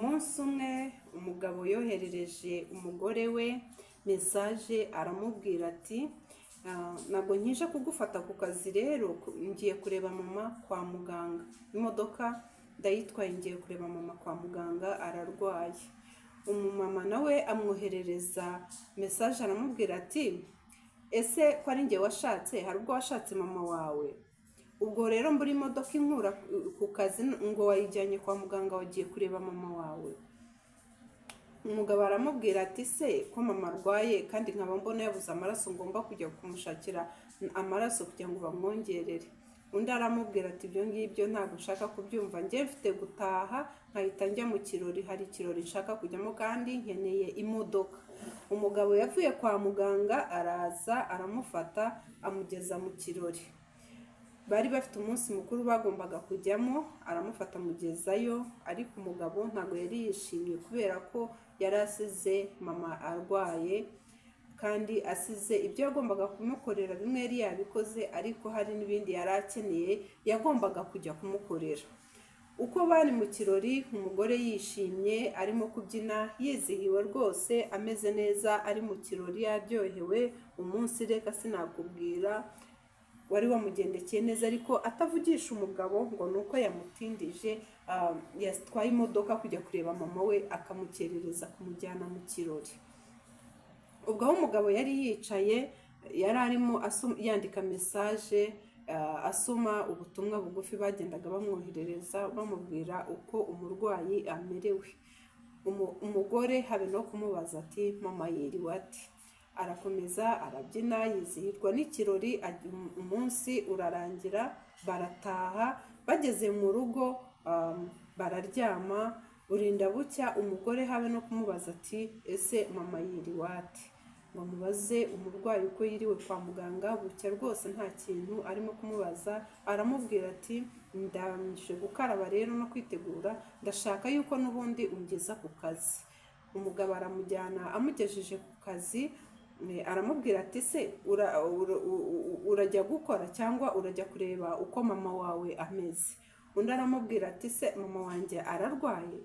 Umunsi umwe umugabo yoherereje umugore we mesaje aramubwira ati ntabwo nkije kugufata ku kazi rero ngiye kureba mama kwa muganga, imodoka ndayitwaye ngiye kureba mama kwa muganga ararwaye. Umumama nawe amwoherereza mesaje aramubwira ati ese ko ari njye washatse, hari ubwo washatse mama wawe? Ubwo rero mbura imodoka inkura ku kazi ngo wayijyanye kwa muganga wagiye kureba mama wawe? Umugabo aramubwira ati se ko mama arwaye kandi nkaba mbona yabuze amaraso ngomba kujya kumushakira amaraso kugira ngo bamwongerere. Undi aramubwira ati ibyo ngibyo ntabwo nshaka kubyumva, njye mfite gutaha nkahita njya mu kirori, hari ikirori nshaka kujyamo kandi nkeneye imodoka. Umugabo yavuye kwa muganga araza aramufata amugeza mu kirori, bari bafite umunsi mukuru bagombaga kujyamo, aramufata amugezayo, ariko umugabo ntabwo yari yishimye kubera ko yari asize mama arwaye kandi asize ibyo yagombaga kumukorera bimwe yari yabikoze, ariko hari n'ibindi yari akeneye yagombaga kujya kumukorera. Uko bari mu kirori umugore yishimye arimo kubyina yizihiwe rwose ameze neza, ari mu kirori yaryohewe, umunsi reka sinakubwira wari wamugendekeye neza, ariko atavugisha umugabo ngo nuko yamutindije, yatwaye imodoka kujya kureba mama we akamukerereza kumujyana mu kirori. Ubwo aho umugabo yari yicaye yari arimo yandika mesaje, asoma ubutumwa bugufi bagendaga bamwoherereza bamubwira uko umurwayi amerewe. Umugore habe no kumubaza ati mama yiriwe ati? Arakomeza arabyina yizihirwa n'ikirori, umunsi urarangira barataha. Bageze mu rugo bararyama, urinda bucya umugore habe no kumubaza ati ese mama yiriwe ati? Ngo mubaze umurwayi uko yiriwe kwa muganga. Bucya rwose nta kintu arimo kumubaza, aramubwira ati ndangije gukaraba rero no kwitegura, ndashaka yuko n'ubundi ungeza ku kazi. Umugabo aramujyana, amugejeje ku kazi aramubwira ati se urajya gukora cyangwa urajya kureba uko mama wawe ameze? Undi aramubwira ati se mama wanjye ararwaye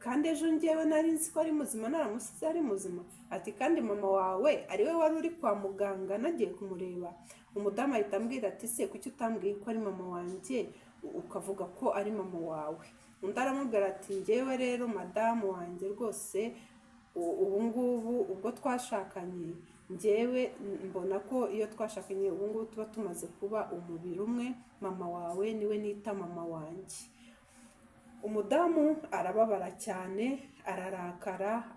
kandi ejo njyewe nari nzi ko ari muzima, naramusize ari muzima. Ati kandi mama wawe ari we wari uri kwa muganga nagiye kumureba? Umudamu ahita ambwira ati se kuki utambwiye ko ari mama wanjye ukavuga ko ari mama wawe? Undi aramubwira ati njyewe rero madamu wanjye rwose ubu ngubu ubwo twashakanye njyewe mbona ko iyo twashakanye ubu ngubu tuba tumaze kuba umubiri umwe, mama wawe niwe nita mama wanjye. Umudamu arababara cyane, ararakara,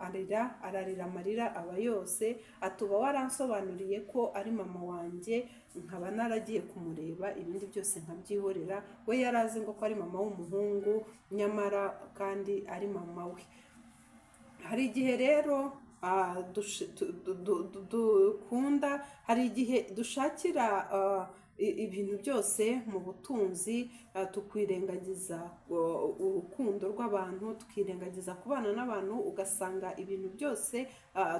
ararira amarira aba yose, atuba waransobanuriye ko ari mama wanjye nkaba naragiye kumureba, ibindi byose nkabyihorera, we yarazi ngo ko ari mama w'umuhungu nyamara kandi ari mama we. Hari igihe rero dukunda, hari igihe dushakira ibintu byose mu butunzi, tukwirengagiza urukundo rw'abantu, tukirengagiza kubana n'abantu, ugasanga ibintu byose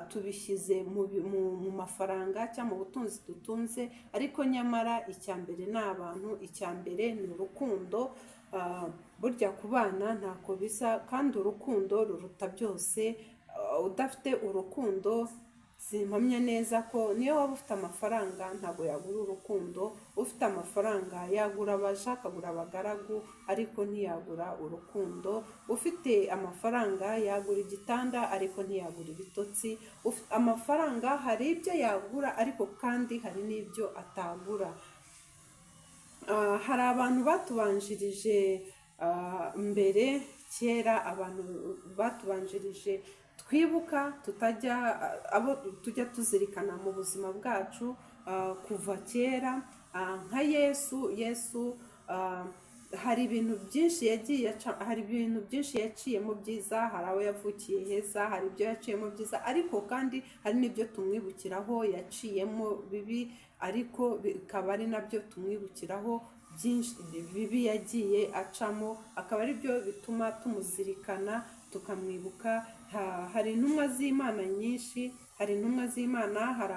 tubishyize mu mafaranga cyangwa mu butunzi dutunze, ariko nyamara icya mbere ni abantu, icya mbere ni urukundo. Burya kubana ntako bisa kandi urukundo ruruta byose. Udafite urukundo simpamya neza ko niyo waba ufite amafaranga ntabwo yagura urukundo. Ufite amafaranga yagura abaja, akagura abagaragu, ariko ntiyagura urukundo. Ufite amafaranga yagura igitanda ariko ntiyagura ibitotsi. Amafaranga hari ibyo yagura ariko kandi hari n'ibyo atagura. Hari abantu batubanjirije mbere, kera abantu batubanjirije twibuka abo tujya tuzirikana mu buzima bwacu kuva kera, nka Yesu hari ibintu byinshi yaciyemo byiza, hari abo yavukiye heza, hari ibyo yaciyemo byiza, ariko kandi hari n'ibyo tumwibukiraho yaciyemo bibi, ariko bikaba ari nabyo tumwibukiraho byinshi bibi yagiye acamo, akaba ari byo bituma tumuzirikana tukamwibuka. Hari intumwa z'Imana nyinshi, hari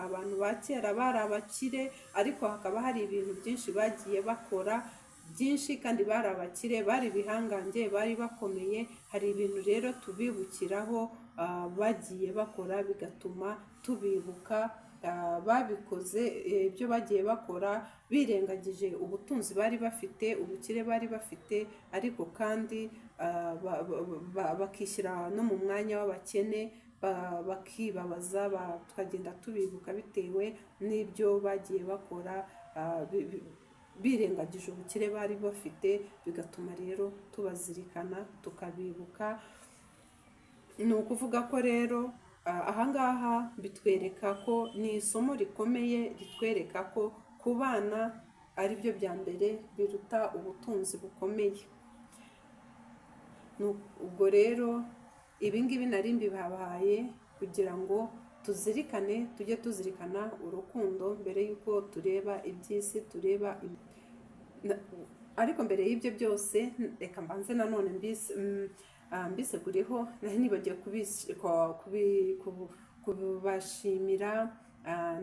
abantu ba kera bari abakire, ariko hakaba hari ibintu byinshi bagiye bakora byinshi kandi bari abakire, bari ibihangange, bari bakomeye. Hari ibintu rero tubibukiraho bagiye bakora bigatuma tubibuka. Babikoze ibyo bagiye bakora birengagije ubutunzi bari bafite, ubukire bari bafite, ariko kandi bakishyira no mu mwanya w'abakene, bakibabaza, tukagenda tubibuka bitewe n'ibyo bagiye bakora, birengagije ubukire bari bafite, bigatuma rero tubazirikana tukabibuka. Ni ukuvuga ko rero ahangaha bitwereka ko ni isomo rikomeye, ritwereka ko kubana ari byo bya mbere biruta ubutunzi bukomeye. Ubwo rero ibi ngibi nari mbibahaye kugira ngo tuzirikane, tujye tuzirikana urukundo mbere y'uko tureba iby'isi, ariko mbere y'ibyo byose reka mbanze nanone mbiseguriho, nari nibagiye kubashimira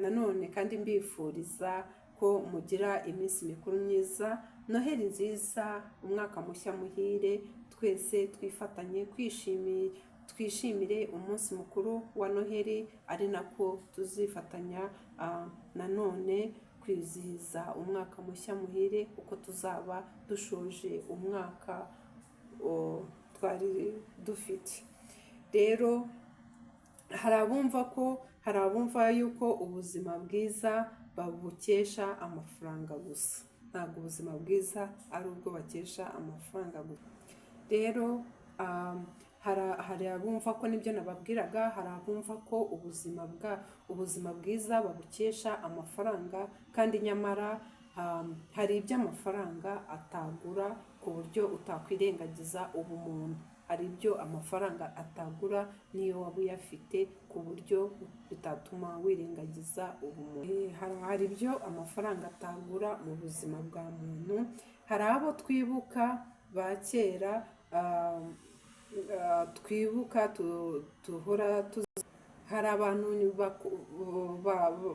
nanone kandi mbifuriza ko mugira iminsi mikuru myiza, Noheli nziza, umwaka mushya muhire, twese twifatanye twishimire umunsi mukuru wa Noheli, ari nako tuzifatanya nanone kwizihiza umwaka mushya muhire, kuko tuzaba dushoje umwaka twari dufite. Rero hari abumva yuko ubuzima bwiza babukesha amafaranga gusa. Ntabwo ubuzima bwiza ari ubwo bakesha amafaranga gusa. Rero hari abumva ko, nibyo nababwiraga, hari abumva ko ubuzima bwiza babukesha amafaranga, kandi nyamara hari ibyo amafaranga atagura, ku buryo utakwirengagiza ubumuntu. Hari ibyo amafaranga atagura niyo waba uyafite, ku buryo bitatuma wirengagiza ubumuntu. Hari ibyo amafaranga atagura mu buzima bwa muntu. Hari abo twibuka ba kera, twibuka duhora hari abantu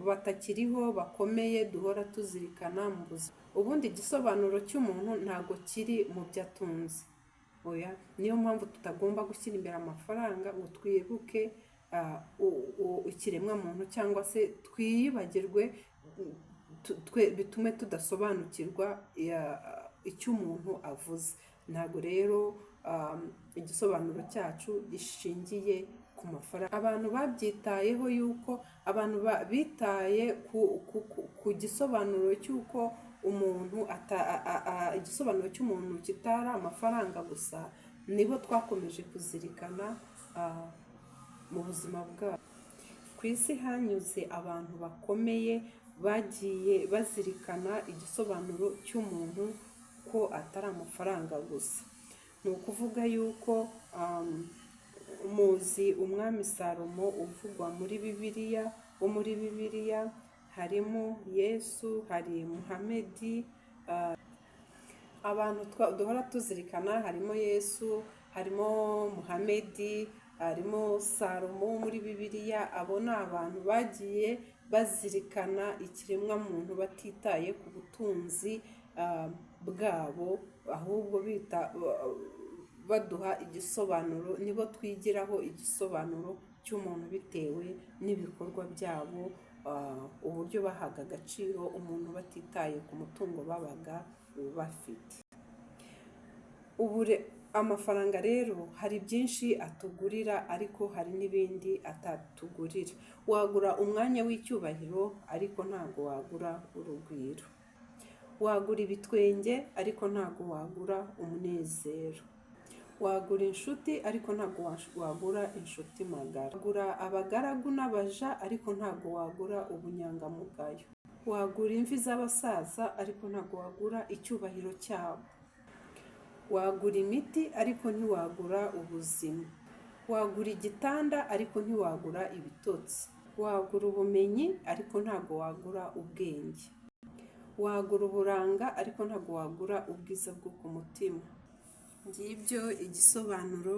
batakiriho bakomeye duhora tuzirikana mu buzima. Ubundi igisobanuro cy'umuntu ntabwo kiri mu byo atunze, oya. Niyo mpamvu tutagomba gushyira imbere amafaranga ngo twibuke ikiremwa muntu, cyangwa se twiyibagirwe, bitume tudasobanukirwa icyo umuntu avuze. Ntabwo rero igisobanuro cyacu gishingiye ku mafaranga. Abantu babyitayeho, yuko abantu bitaye ku gisobanuro cy'uko umuntu igisobanuro cy'umuntu kitari amafaranga gusa, nibo twakomeje kuzirikana mu buzima bwabo. Ku isi hanyuze abantu bakomeye bagiye bazirikana igisobanuro cy'umuntu ko atari amafaranga gusa. Ni ukuvuga yuko muzi umwami Salomo uvugwa muri Bibiliya, harimo Yesu, hari Muhamedi. Abantu duhora tuzirikana harimo Yesu, harimo Muhamedi, harimo Salomo muri Bibiliya. Abo ni abantu bagiye bazirikana ikiremwa muntu batitaye ku butunzi bwabo, ahubwo baduha igisobanuro, nibo twigiraho igisobanuro cy'umuntu bitewe n'ibikorwa byabo, uburyo bahaga agaciro umuntu batitaye ku mutungo babaga bafite. Amafaranga rero hari byinshi atugurira, ariko hari n'ibindi atatugurira. Wagura umwanya w'icyubahiro, ariko ntabwo wagura urugwiro. Wagura ibitwenge, ariko ntabwo wagura umunezero. Wagura inshuti, ariko ntabwo wagura inshuti magara. Wagura abagaragu n'abaja, ariko ntabwo wagura ubunyangamugayo. Wagura imvi z'abasaza, ariko ntabwo wagura icyubahiro cyabo. Wagura imiti, ariko ntiwagura ubuzima. Wagura igitanda, ariko ntiwagura ibitotsi. Wagura ubumenyi, ariko ntabwo wagura ubwenge. Wagura uburanga, ariko ntabwo wagura ubwiza bwo ku mutima. Ngibyo igisobanuro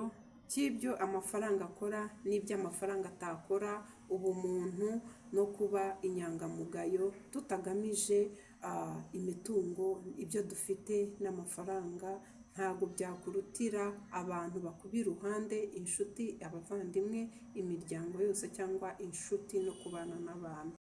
cy'ibyo amafaranga akora n'ibyo amafaranga atakora, ubumuntu no kuba inyangamugayo, tutagamije imitungo. Ibyo dufite n'amafaranga ntabwo byakurutira abantu bakuba iruhande, inshuti, abavandimwe, imiryango yose cyangwa inshuti no kubana n'abantu.